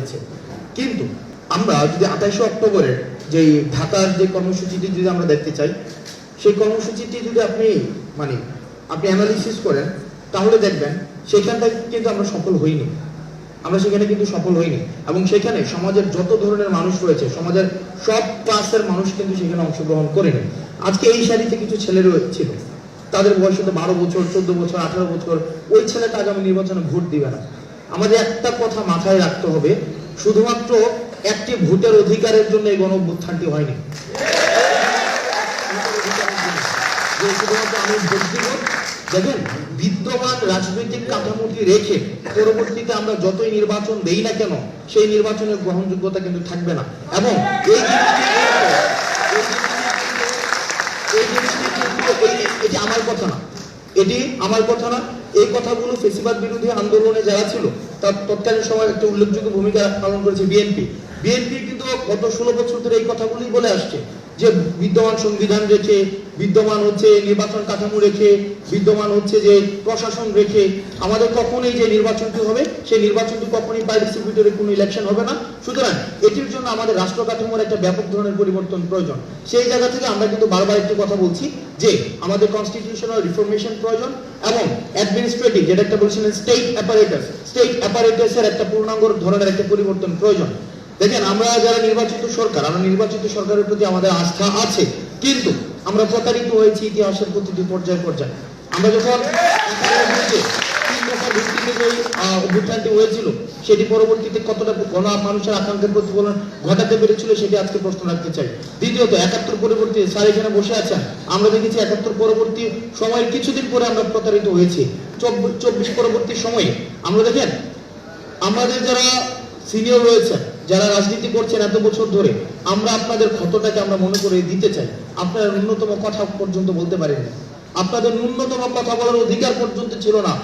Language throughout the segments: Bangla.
হয়েছে। কিন্তু আমরা যদি 28 অক্টোবরের যে ঢাকার যে কর্মসূচিটি যদি আমরা দেখতে চাই, সেই কর্মসূচিটি যদি আপনি অ্যানালিসিস করেন তাহলে দেখবেন সেখানটায় কিন্তু আমরা সফল হইনি। আমরা সেখানে কিন্তু সফল হইনি এবং সেখানে সমাজের যত ধরনের মানুষ রয়েছে, সমাজের সব ক্লাসের মানুষ কিন্তু সেখানে অংশগ্রহণ করেনি। আজকে এই সারিতে কিছু ছেলে ছিল, তাদের বয়স হতো 12 বছর, 14 বছর, 18 বছর। ওই ছেলেটা আগামী নির্বাচনে ভোট দিবে না। আমাদের একটা কথা মাথায় রাখতে হবে, শুধুমাত্র একটি ভোটের অধিকারের জন্য এই গণঅভ্যুত্থানটি হয়নি। শুধুমাত্র আমি ভোট দিব, দেখেন বিদ্যমান রাজনৈতিক কাঠামোটি রেখে পরবর্তীতে আমরা যতই নির্বাচন দেই না কেন সেই নির্বাচনের গ্রহণযোগ্যতা কিন্তু থাকবে না। এবং এটি আমার কথা না, এই কথাগুলো ফেসিবাদ বিরোধী আন্দোলনে যারা ছিল তার তৎকালীন সময় একটা উল্লেখযোগ্য ভূমিকা পালন করেছে বিএনপি কিন্তু গত 16 বছর ধরে এই কথাগুলি বলে আসছে যে বিদ্যমান সংবিধান রেখে, বিদ্যমান হচ্ছে নির্বাচন কাঠামো রেখে, বিদ্যমান হচ্ছে যে প্রশাসন রেখে আমাদের কখনোই যে নির্বাচনটি হবে সেই নির্বাচনটি কখনোই পার্টিসিপেটরি কোনো ইলেকশন হবে না। সুতরাং এটির জন্য আমাদের রাষ্ট্র কাঠামোর একটা ব্যাপক ধরনের পরিবর্তন প্রয়োজন। সেই জায়গা থেকে আমরা কিন্তু বারবার একটি কথা বলছি যে আমাদের কনস্টিটিউশনাল রিফরমেশন প্রয়োজন এবং অ্যাডমিনিস্ট্রেটিভ, যেটা একটা বলছিলেন স্টেট অ্যাপারেটাসের একটা পূর্ণাঙ্গ ধরনের একটা পরিবর্তন প্রয়োজন। দেখেন আমরা যারা নির্বাচিত সরকারের প্রতি আমাদের আস্থা আছে, কিন্তু আমরা প্রতারিত হয়েছি ইতিহাসের প্রতিটি পর্যায়ে। আমরা যখন অভ্যুত্থানটি হয়েছিল সেটি পরবর্তীতে কতটা মানুষের আকাঙ্ক্ষার প্রতিফলন ঘটাতে পেরেছিল সেটি আজকে প্রশ্ন রাখতে চাই। দ্বিতীয়ত 71 পরবর্তী স্যার এখানে বসে আছেন, আমরা দেখেছি 71 পরবর্তী সময়ের কিছুদিন পরে আমরা প্রতারিত হয়েছি। 24 পরবর্তী সময়ে আমরা দেখেন আমাদের যারা সিনিয়র রয়েছেন, যারা রাজনীতি করছেন এত বছর ধরে, আমরা আপনাদের ক্ষতটাকে আমরা মনে করে দিতে চাই। আপনারা ন্যূনতম কথা পর্যন্ত বলতে পারেননি, আপনাদের ন্যূনতম কথা বলার অধিকার পর্যন্ত ছিল না।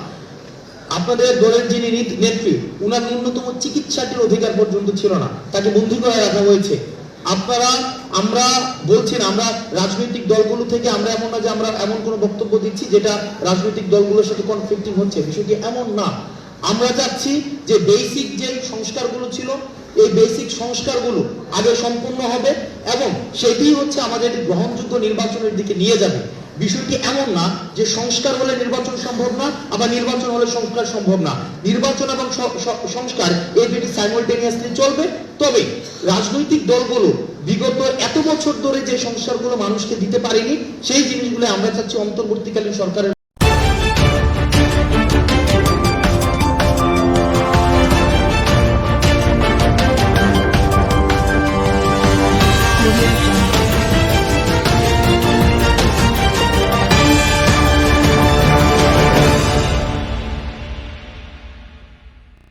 আপনাদের দলের যিনি নেত্রী, উনার ন্যূনতম চিকিৎসাটির অধিকার পর্যন্ত ছিল না, তাকে বন্দী করে রাখা হয়েছে। আমরা বলছি না আমরা রাজনৈতিক দলগুলো থেকে আমরা এমন না যে আমরা এমন কোনো বক্তব্য দিচ্ছি যেটা রাজনৈতিক দলগুলোর সাথে কনফ্লিক্টিং হচ্ছে, বিষয়টি এমন না। আমরা চাচ্ছি যে বেসিক যে সংস্কারগুলো ছিল এই বেসিক সংস্কারগুলো আগে সম্পূর্ণ হবে এবং সেটি হচ্ছে আমাদের গ্রহণযোগ্য নির্বাচনের দিকে নিয়ে যাবে। বিষয়টি এমন না যে সংস্কার হলে নির্বাচন সম্ভব না, আবার নির্বাচন হলে সংস্কার সম্ভব না। নির্বাচন এবং সংস্কার এই দুটি সাইমultaneously চলবে। তবে রাজনৈতিক দলগুলো বিগত এত বছর ধরে যে সংস্কারগুলো মানুষকে দিতে পারেনি সেই জিনিসগুলো আমরা চাচ্ছি অন্তর্বর্তীকালীন সরকারের